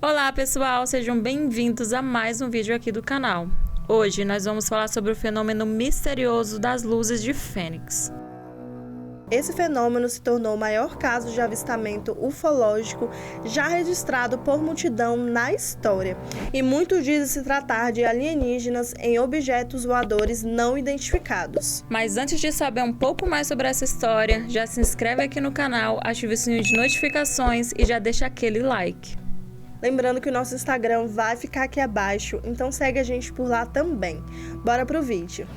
Olá pessoal, sejam bem-vindos a mais um vídeo aqui do canal. Hoje nós vamos falar sobre o fenômeno misterioso das luzes de Fênix. Esse fenômeno se tornou o maior caso de avistamento ufológico já registrado por multidão na história, e muitos dizem se tratar de alienígenas em objetos voadores não identificados. Mas antes de saber um pouco mais sobre essa história, já se inscreve aqui no canal, ative o sininho de notificações e já deixa aquele like. Lembrando que o nosso Instagram vai ficar aqui abaixo, então segue a gente por lá também. Bora pro vídeo!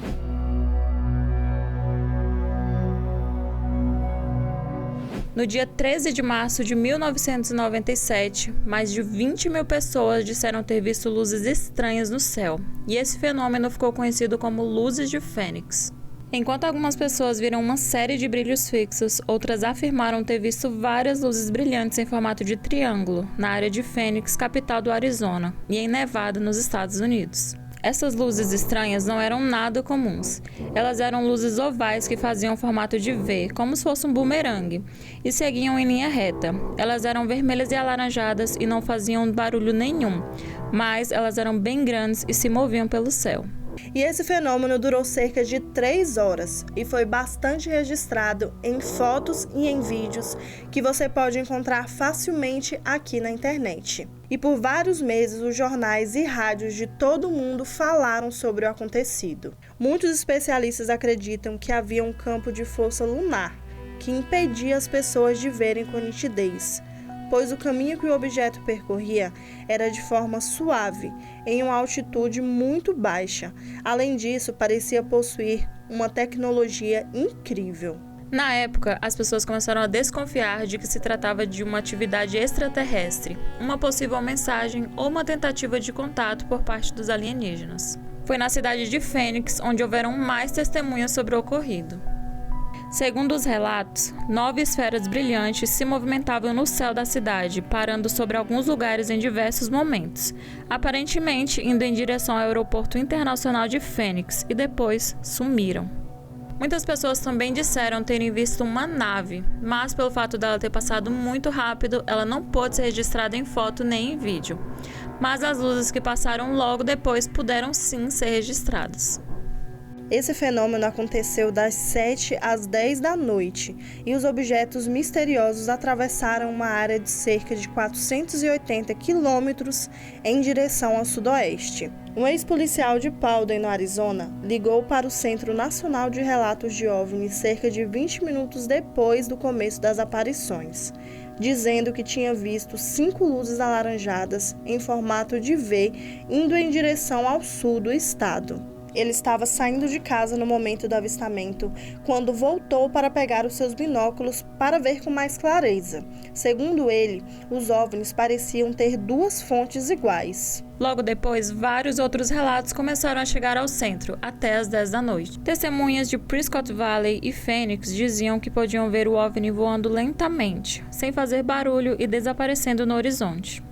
No dia 13 de março de 1997, mais de 20 mil pessoas disseram ter visto luzes estranhas no céu, e esse fenômeno ficou conhecido como luzes de Fênix. Enquanto algumas pessoas viram uma série de brilhos fixos, outras afirmaram ter visto várias luzes brilhantes em formato de triângulo, na área de Phoenix, capital do Arizona, e em Nevada, nos Estados Unidos. Essas luzes estranhas não eram nada comuns. Elas eram luzes ovais que faziam formato de V, como se fosse um bumerangue, e seguiam em linha reta. Elas eram vermelhas e alaranjadas e não faziam barulho nenhum, mas elas eram bem grandes e se moviam pelo céu. E esse fenômeno durou cerca de 3 horas e foi bastante registrado em fotos e em vídeos que você pode encontrar facilmente aqui na internet. E por vários meses os jornais e rádios de todo o mundo falaram sobre o acontecido. Muitos especialistas acreditam que havia um campo de força lunar que impedia as pessoas de verem com nitidez, pois o caminho que o objeto percorria era de forma suave, em uma altitude muito baixa. Além disso, parecia possuir uma tecnologia incrível. Na época, as pessoas começaram a desconfiar de que se tratava de uma atividade extraterrestre, uma possível mensagem ou uma tentativa de contato por parte dos alienígenas. Foi na cidade de Fênix onde houveram mais testemunhas sobre o ocorrido. Segundo os relatos, 9 esferas brilhantes se movimentavam no céu da cidade, parando sobre alguns lugares em diversos momentos, aparentemente indo em direção ao aeroporto internacional de Fênix, e depois sumiram. Muitas pessoas também disseram terem visto uma nave, mas pelo fato dela ter passado muito rápido, ela não pôde ser registrada em foto nem em vídeo. Mas as luzes que passaram logo depois puderam sim ser registradas. Esse fenômeno aconteceu das 7 às 10 da noite e os objetos misteriosos atravessaram uma área de cerca de 480 quilômetros em direção ao sudoeste. Um ex-policial de Paulden, no Arizona, ligou para o Centro Nacional de Relatos de OVNIs cerca de 20 minutos depois do começo das aparições, dizendo que tinha visto 5 luzes alaranjadas em formato de V indo em direção ao sul do estado. Ele estava saindo de casa no momento do avistamento, quando voltou para pegar os seus binóculos para ver com mais clareza. Segundo ele, os OVNIs pareciam ter 2 fontes iguais. Logo depois, vários outros relatos começaram a chegar ao centro, até às 10 da noite. Testemunhas de Prescott Valley e Phoenix diziam que podiam ver o OVNI voando lentamente, sem fazer barulho e desaparecendo no horizonte.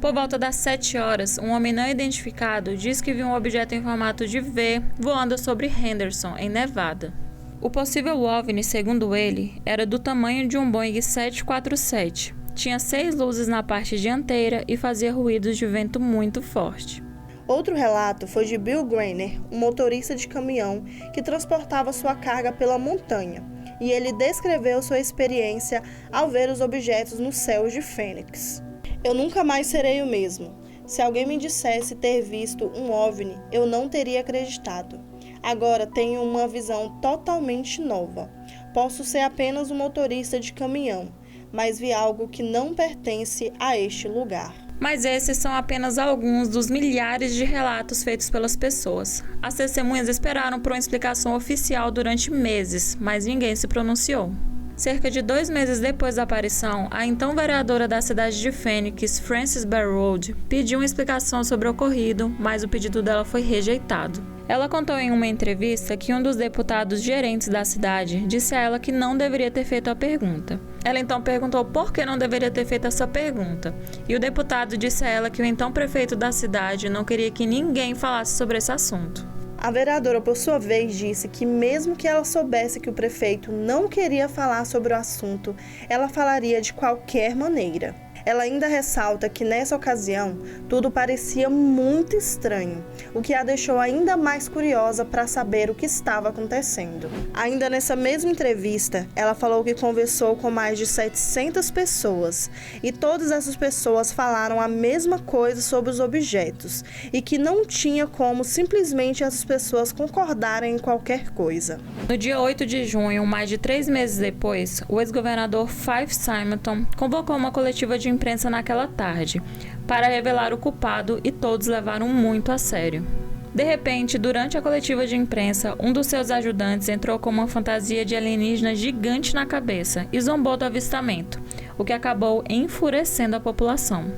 Por volta das 7 horas, um homem não identificado diz que viu um objeto em formato de V voando sobre Henderson, em Nevada. O possível OVNI, segundo ele, era do tamanho de um Boeing 747. Tinha 6 luzes na parte dianteira e fazia ruídos de vento muito forte. Outro relato foi de Bill Greiner, um motorista de caminhão que transportava sua carga pela montanha, e ele descreveu sua experiência ao ver os objetos no céu de Fênix. Eu nunca mais serei o mesmo. Se alguém me dissesse ter visto um OVNI, eu não teria acreditado. Agora tenho uma visão totalmente nova. Posso ser apenas um motorista de caminhão, mas vi algo que não pertence a este lugar. Mas esses são apenas alguns dos milhares de relatos feitos pelas pessoas. As testemunhas esperaram por uma explicação oficial durante meses, mas ninguém se pronunciou. Cerca de 2 meses depois da aparição, a então vereadora da cidade de Phoenix, Frances Bayrou, pediu uma explicação sobre o ocorrido, mas o pedido dela foi rejeitado. Ela contou em uma entrevista que um dos deputados gerentes da cidade disse a ela que não deveria ter feito a pergunta. Ela então perguntou por que não deveria ter feito essa pergunta, e o deputado disse a ela que o então prefeito da cidade não queria que ninguém falasse sobre esse assunto. A vereadora, por sua vez, disse que mesmo que ela soubesse que o prefeito não queria falar sobre o assunto, ela falaria de qualquer maneira. Ela ainda ressalta que nessa ocasião tudo parecia muito estranho, o que a deixou ainda mais curiosa para saber o que estava acontecendo. Ainda nessa mesma entrevista, ela falou que conversou com mais de 700 pessoas e todas essas pessoas falaram a mesma coisa sobre os objetos e que não tinha como simplesmente essas pessoas concordarem em qualquer coisa. No dia 8 de junho, mais de 3 meses depois, o ex-governador Fife Symington convocou uma coletiva de imprensa naquela tarde para revelar o culpado e todos levaram muito a sério. De repente, durante a coletiva de imprensa, um dos seus ajudantes entrou com uma fantasia de alienígena gigante na cabeça e zombou do avistamento, o que acabou enfurecendo a população.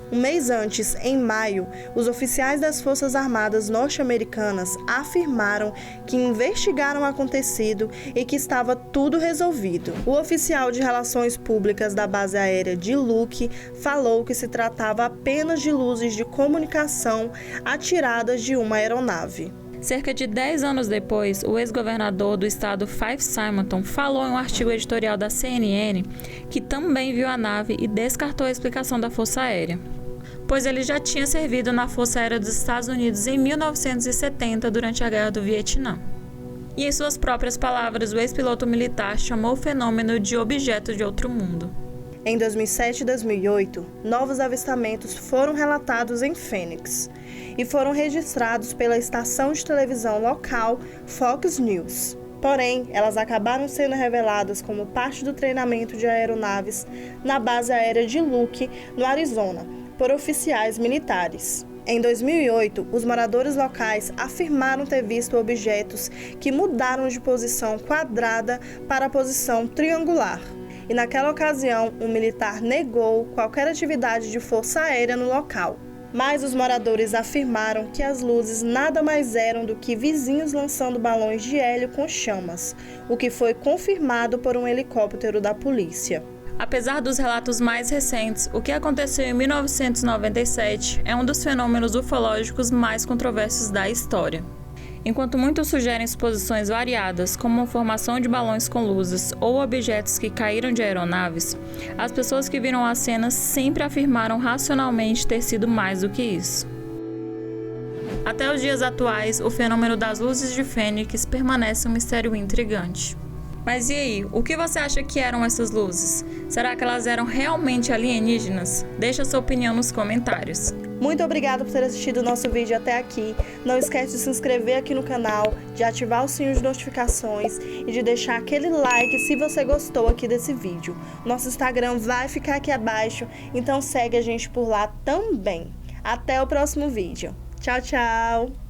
Um mês antes, em maio, os oficiais das Forças Armadas norte-americanas afirmaram que investigaram o acontecido e que estava tudo resolvido. O oficial de Relações Públicas da base aérea de Luke falou que se tratava apenas de luzes de comunicação atiradas de uma aeronave. Cerca de 10 anos depois, o ex-governador do estado Fife Symington falou em um artigo editorial da CNN que também viu a nave e descartou a explicação da Força Aérea, pois ele já tinha servido na Força Aérea dos Estados Unidos em 1970 durante a Guerra do Vietnã. E em suas próprias palavras, o ex-piloto militar chamou o fenômeno de objeto de outro mundo. Em 2007 e 2008, novos avistamentos foram relatados em Phoenix e foram registrados pela estação de televisão local Fox News. Porém, elas acabaram sendo reveladas como parte do treinamento de aeronaves na base aérea de Luke, no Arizona, por oficiais militares. Em 2008, os moradores locais afirmaram ter visto objetos que mudaram de posição quadrada para a posição triangular. E naquela ocasião, um militar negou qualquer atividade de força aérea no local. Mas os moradores afirmaram que as luzes nada mais eram do que vizinhos lançando balões de hélio com chamas, o que foi confirmado por um helicóptero da polícia. Apesar dos relatos mais recentes, o que aconteceu em 1997 é um dos fenômenos ufológicos mais controversos da história. Enquanto muitos sugerem suposições variadas, como a formação de balões com luzes ou objetos que caíram de aeronaves, as pessoas que viram a cena sempre afirmaram racionalmente ter sido mais do que isso. Até os dias atuais, o fenômeno das luzes de Fênix permanece um mistério intrigante. Mas e aí, o que você acha que eram essas luzes? Será que elas eram realmente alienígenas? Deixa sua opinião nos comentários. Muito obrigada por ter assistido o nosso vídeo até aqui. Não esquece de se inscrever aqui no canal, de ativar o sininho de notificações e de deixar aquele like se você gostou aqui desse vídeo. Nosso Instagram vai ficar aqui abaixo, então segue a gente por lá também. Até o próximo vídeo. Tchau, tchau!